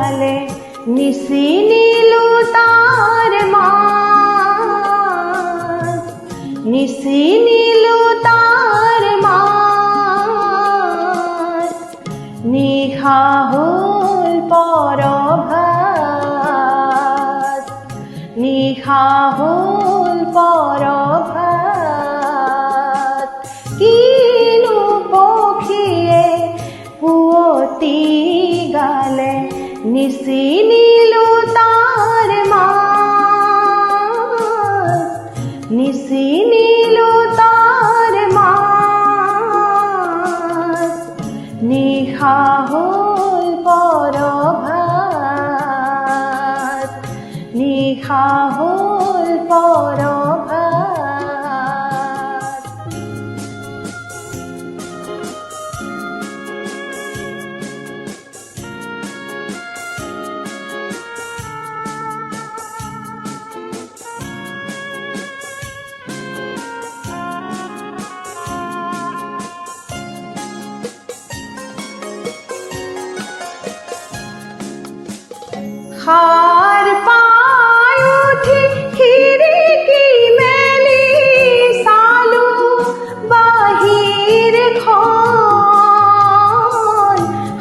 গালে নিশি নীলো তাৰ মাছ, নিশি নীলো তাৰ মাছ। নিশা হল পৰভাত, নিশা হল পৰভাত। কিনো পক্ষীয়ে পুৱতি গালে নিশি নীলো তার মাছ, নিশি নীলো তার মাছ। নিশা হল পরভাত, নিশা হল পরভাত। খার পাই উঠি খিৰিকী মেলি চালো বাহিৰখন।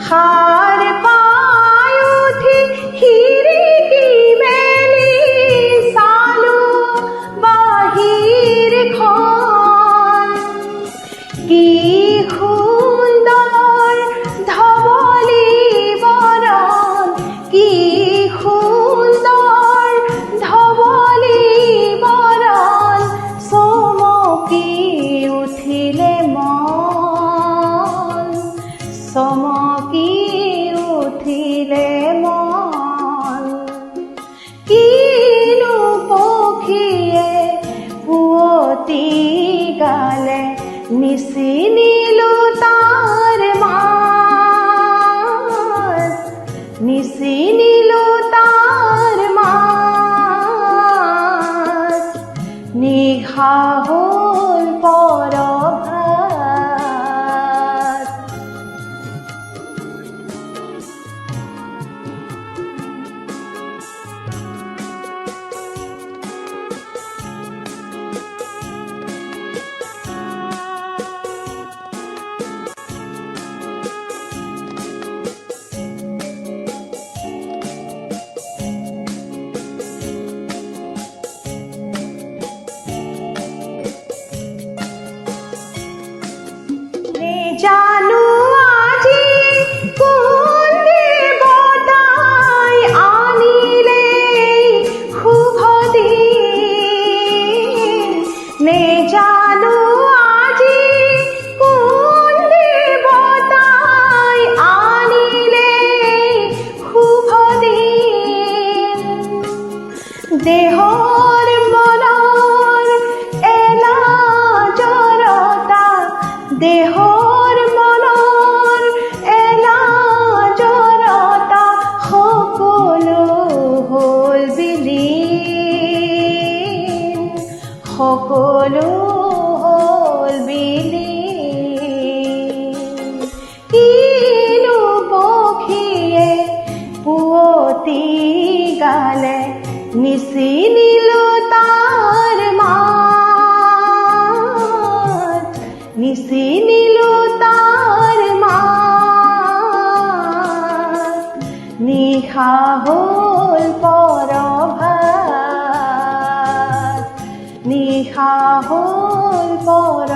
খাৰ পাই উঠি খিৰিকী মেলি চালো বাহিৰখন। কি সুন্দৰ ধৱলী বৰণ, কি সুন্দৰ ধৱলী বৰণ। চমকি উঠিলে মন, চমকি উঠিলে মন। কিনো পক্ষীয়ে পুৱতি গালে নিশি নীলো তাৰ মাছ, নিশি নীলো তাৰ মাছ। নিশা হল পৰভাত। জানো আজি কোন দেৱতাই আনিলে শুভ দিন। নেজানো আজি কোন দেৱতাই আনিলে শুভ দিন। দেহৰ মনৰ এলা জড়তা, দেহৰ মনৰ এলা জড়তা। সকলো হল বিলীন, সকলো হল বিলীন। কিনো পক্ষীয়ে পুৱতি গালে নিশি নীলো তাৰ মাছ, নিশি নীলো তাৰ মাছ। নিশা হল পৰভাত, নিশা হল পৰভাত।